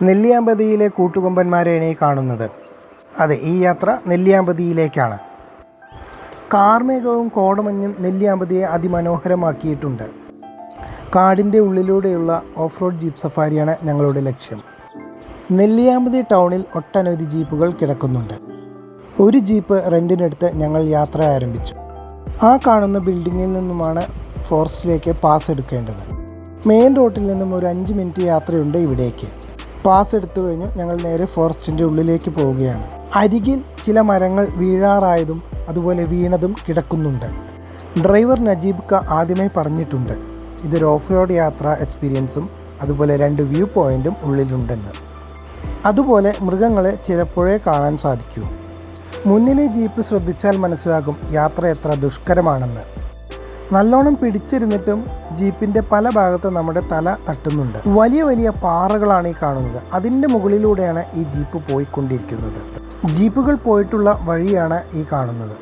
നെല്ലിയാമ്പതിയിലെ കൂട്ടുകൊമ്പന്മാരെയാണ് ഈ കാണുന്നത്. അതെ, ഈ യാത്ര നെല്ലിയാമ്പതിയിലേക്കാണ്. കാർമേഘവും കോടമഞ്ഞും നെല്ലിയാമ്പതിയെ അതിമനോഹരമാക്കിയിട്ടുണ്ട്. കാടിൻ്റെ ഉള്ളിലൂടെയുള്ള ഓഫ് റോഡ് ജീപ്പ് സഫാരിയാണ് ഞങ്ങളുടെ ലക്ഷ്യം. നെല്ലിയാമ്പതി ടൗണിൽ ഒട്ടനവധി ജീപ്പുകൾ കിടക്കുന്നുണ്ട്. ഒരു ജീപ്പ് റെൻറ്റിനെടുത്ത് ഞങ്ങൾ യാത്ര ആരംഭിച്ചു. ആ കാണുന്ന ബിൽഡിങ്ങിൽ നിന്നുമാണ് ഫോറസ്റ്റിലേക്ക് പാസ് എടുക്കേണ്ടത്. മെയിൻ റോഡിൽ നിന്നും ഒരു 5 മിനിറ്റ് യാത്രയുണ്ട് ഇവിടേക്ക്. പാസ് എടുത്തു കഴിഞ്ഞു ഞങ്ങൾ നേരെ ഫോറസ്റ്റിൻ്റെ ഉള്ളിലേക്ക് പോവുകയാണ്. അരികിൽ ചില മരങ്ങൾ വീഴാറായതും അതുപോലെ വീണതും കിടക്കുന്നുണ്ട്. ഡ്രൈവർ നജീബ് ക ആദ്യമേ പറഞ്ഞിട്ടുണ്ട് ഇതൊരു ഓഫ് റോഡ് യാത്ര എക്സ്പീരിയൻസും അതുപോലെ 2 വ്യൂ പോയിൻറ്റും ഉള്ളിലുണ്ടെന്ന്. അതുപോലെ മൃഗങ്ങളെ ചിലപ്പോഴേ കാണാൻ സാധിക്കൂ. മുന്നിലെ ജീപ്പ് ശ്രദ്ധിച്ചാൽ മനസ്സിലാകും യാത്ര എത്ര ദുഷ്കരമാണെന്ന്. നല്ലോണം പിടിച്ചിരുന്നിട്ടും ജീപ്പിൻ്റെ പല ഭാഗത്ത് നമ്മുടെ തല തട്ടുന്നുണ്ട്. വലിയ വലിയ പാറകളാണ് ഈ കാണുന്നത്. അതിൻ്റെ മുകളിലൂടെയാണ് ഈ ജീപ്പ് പോയിക്കൊണ്ടിരിക്കുന്നത്. ജീപ്പുകൾ പോയിട്ടുള്ള വഴിയാണ് ഈ കാണുന്നത്.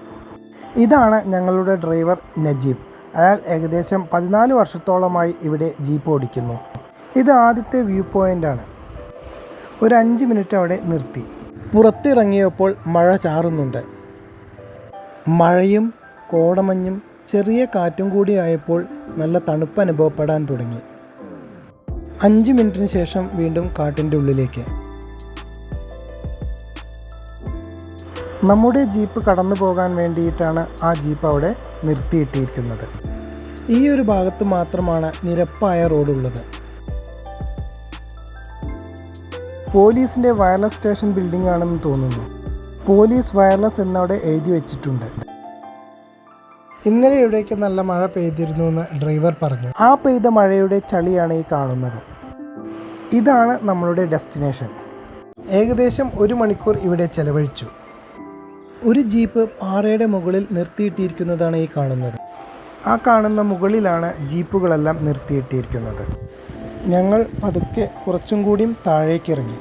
ഇതാണ് ഞങ്ങളുടെ ഡ്രൈവർ നജീബ്. അയാൾ ഏകദേശം 14 വർഷത്തോളമായി ഇവിടെ ജീപ്പ് ഓടിക്കുന്നു. ഇത് ആദ്യത്തെ വ്യൂ പോയിൻ്റാണ്. ഒരു 5 മിനിറ്റ് അവിടെ നിർത്തി. പുറത്തിറങ്ങിയപ്പോൾ മഴ ചാറുന്നുണ്ട്. മഴയും കോടമഞ്ഞും ചെറിയ കാറ്റും കൂടി ആയപ്പോൾ നല്ല തണുപ്പ് അനുഭവപ്പെടാൻ തുടങ്ങി. 5 മിനിറ്റിന് ശേഷം വീണ്ടും കാട്ടിൻ്റെ ഉള്ളിലേക്ക്. നമ്മുടെ ജീപ്പ് കടന്നു പോകാൻ വേണ്ടിയിട്ടാണ് ആ ജീപ്പ് അവിടെ നിർത്തിയിട്ടിരിക്കുന്നത്. ഈ ഒരു ഭാഗത്ത് മാത്രമാണ് നിരപ്പായ റോഡുള്ളത്. പോലീസിൻ്റെ വയർലെസ് സ്റ്റേഷൻ ബിൽഡിംഗ് ആണെന്ന് തോന്നുന്നു. പോലീസ് വയർലെസ് എന്നവിടെ എഴുതി വെച്ചിട്ടുണ്ട്. ഇന്നലെ ഇവിടേക്ക് നല്ല മഴ പെയ്തിരുന്നു എന്ന് ഡ്രൈവർ പറഞ്ഞു. ആ പെയ്ത മഴയുടെ ചളിയാണ് ഈ കാണുന്നത്. ഇതാണ് നമ്മളുടെ ഡെസ്റ്റിനേഷൻ. ഏകദേശം 1 മണിക്കൂർ ഇവിടെ ചെലവഴിച്ചു. ഒരു ജീപ്പ് പാറയുടെ മുകളിൽ നിർത്തിയിട്ടിരിക്കുന്നതാണ് ഈ കാണുന്നത്. ആ കാണുന്ന മുകളിലാണ് ജീപ്പുകളെല്ലാം നിർത്തിയിട്ടിരിക്കുന്നത്. ഞങ്ങൾ പതുക്കെ കുറച്ചും കൂടിയും താഴേക്കിറങ്ങി.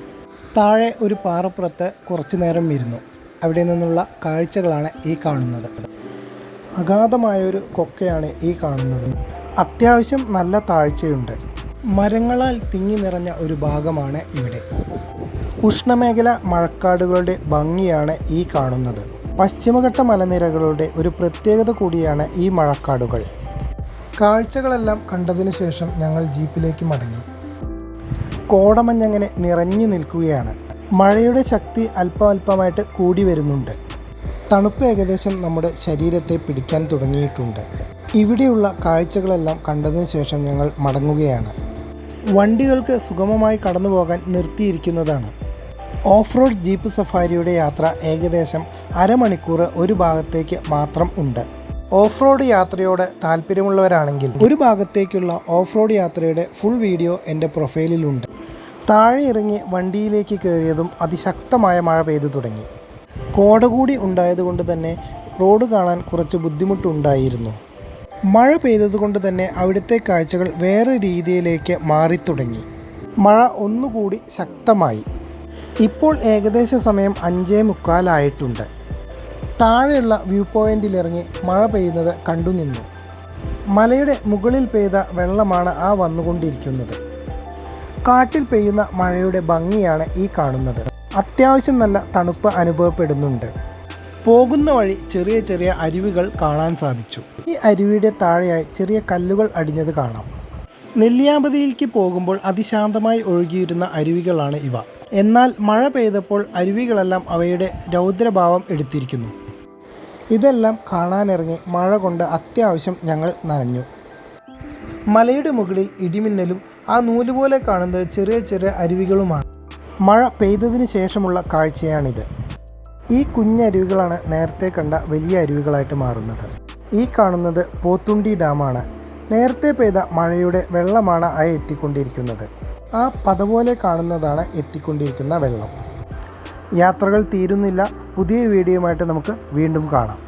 താഴെ ഒരു പാറപ്പുറത്ത് കുറച്ചു നേരം ഇരുന്നു. അവിടെ നിന്നുള്ള കാഴ്ചകളാണ് ഈ കാണുന്നത്. അഗാധമായൊരു കൊക്കയാണ് ഈ കാണുന്നത്. അത്യാവശ്യം നല്ല താഴ്ചയുണ്ട്. മരങ്ങളാൽ തിങ്ങി നിറഞ്ഞ ഒരു ഭാഗമാണ് ഇവിടെ. ഉഷ്ണമേഖല മഴക്കാടുകളുടെ ഭംഗിയാണ് ഈ കാണുന്നത്. പശ്ചിമഘട്ട മലനിരകളുടെ ഒരു പ്രത്യേകത കൂടിയാണ് ഈ മഴക്കാടുകൾ. കാഴ്ചകളെല്ലാം കണ്ടതിന് ശേഷം ഞങ്ങൾ ജീപ്പിലേക്ക് മടങ്ങി. കോടമഞ്ഞങ്ങനെ നിറഞ്ഞു നിൽക്കുകയാണ്. മഴയുടെ ശക്തി അല്പമായിട്ട് കൂടി വരുന്നുണ്ട്. തണുപ്പ് ഏകദേശം നമ്മുടെ ശരീരത്തെ പിടിക്കാൻ തുടങ്ങിയിട്ടുണ്ട്. ഇവിടെയുള്ള കാഴ്ചകളെല്ലാം കണ്ടതിന് ശേഷം ഞങ്ങൾ മടങ്ങുകയാണ്. വണ്ടികൾക്ക് സുഗമമായി കടന്നു പോകാൻ നിർത്തിയിരിക്കുന്നതാണ്. ഓഫ് റോഡ് ജീപ്പ് സഫാരിയുടെ യാത്ര ഏകദേശം അരമണിക്കൂർ ഒരു ഭാഗത്തേക്ക് മാത്രം ഉണ്ട്. ഓഫ് റോഡ് യാത്രയോട് താല്പര്യമുള്ളവരാണെങ്കിൽ ഒരു ഭാഗത്തേക്കുള്ള ഓഫ് റോഡ് യാത്രയുടെ ഫുൾ വീഡിയോ എൻ്റെ പ്രൊഫൈലിലുണ്ട്. താഴെ ഇറങ്ങി വണ്ടിയിലേക്ക് കയറിയതും അതിശക്തമായ മഴ പെയ്തു തുടങ്ങി. കോട കൂടി ഉണ്ടായതുകൊണ്ട് തന്നെ റോഡ് കാണാൻ കുറച്ച് ബുദ്ധിമുട്ടുണ്ടായിരുന്നു. മഴ പെയ്തതുകൊണ്ട് തന്നെ അവിടുത്തെ കാഴ്ചകൾ വേറെ രീതിയിലേക്ക് മാറിത്തുടങ്ങി. മഴ ഒന്നുകൂടി ശക്തമായി. ഇപ്പോൾ ഏകദേശ സമയം 5:45 ആയിട്ടുണ്ട്. താഴെയുള്ള വ്യൂ പോയിന്റിലിറങ്ങി മഴ പെയ്യുന്നത് കണ്ടുനിന്നു. മലയുടെ മുകളിൽ പെയ്ത വെള്ളമാണ് ആ വന്നുകൊണ്ടിരിക്കുന്നത്. കാട്ടിൽ പെയ്യുന്ന മഴയുടെ ഭംഗിയാണ് ഈ കാണുന്നത്. അത്യാവശ്യം നല്ല തണുപ്പ് അനുഭവപ്പെടുന്നുണ്ട്. പോകുന്ന വഴി ചെറിയ ചെറിയ അരുവികൾ കാണാൻ സാധിച്ചു. ഈ അരുവിയുടെ താഴെയായി ചെറിയ കല്ലുകൾ അടിഞ്ഞത് കാണാം. നെല്ലിയാമ്പതിയിലേക്ക് പോകുമ്പോൾ അതിശാന്തമായി ഒഴുകിയിരുന്ന അരുവികളാണ് ഇവ. എന്നാൽ മഴ പെയ്തപ്പോൾ അരുവികളെല്ലാം അവയുടെ രൗദ്രഭാവം എടുത്തിരിക്കുന്നു. ഇതെല്ലാം കാണാനിറങ്ങി മഴ കൊണ്ട് അത്യാവശ്യം ഞങ്ങൾ നനഞ്ഞു. മലയുടെ മുകളിൽ ഇടിമിന്നലും ആ നൂലുപോലെ കാണുന്നത് ചെറിയ ചെറിയ അരുവികളുമാണ്. മഴ പെയ്തതിന് ശേഷമുള്ള കാഴ്ചയാണിത്. ഈ കുഞ്ഞരുവികളാണ് നേരത്തെ കണ്ട വലിയ അരുവികളായിട്ട് മാറുന്നത്. ഈ കാണുന്നത് പോത്തുണ്ടി ഡാമാണ്. നേരത്തെ പെയ്ത മഴയുടെ വെള്ളമാണ് ആ എത്തിക്കൊണ്ടിരിക്കുന്നത്. ആ പത പോലെ കാണുന്നതാണ് എത്തിക്കൊണ്ടിരിക്കുന്ന വെള്ളം. യാത്രകൾ തീരുന്നില്ല. പുതിയ വീഡിയോയുമായിട്ട് നമുക്ക് വീണ്ടും കാണാം.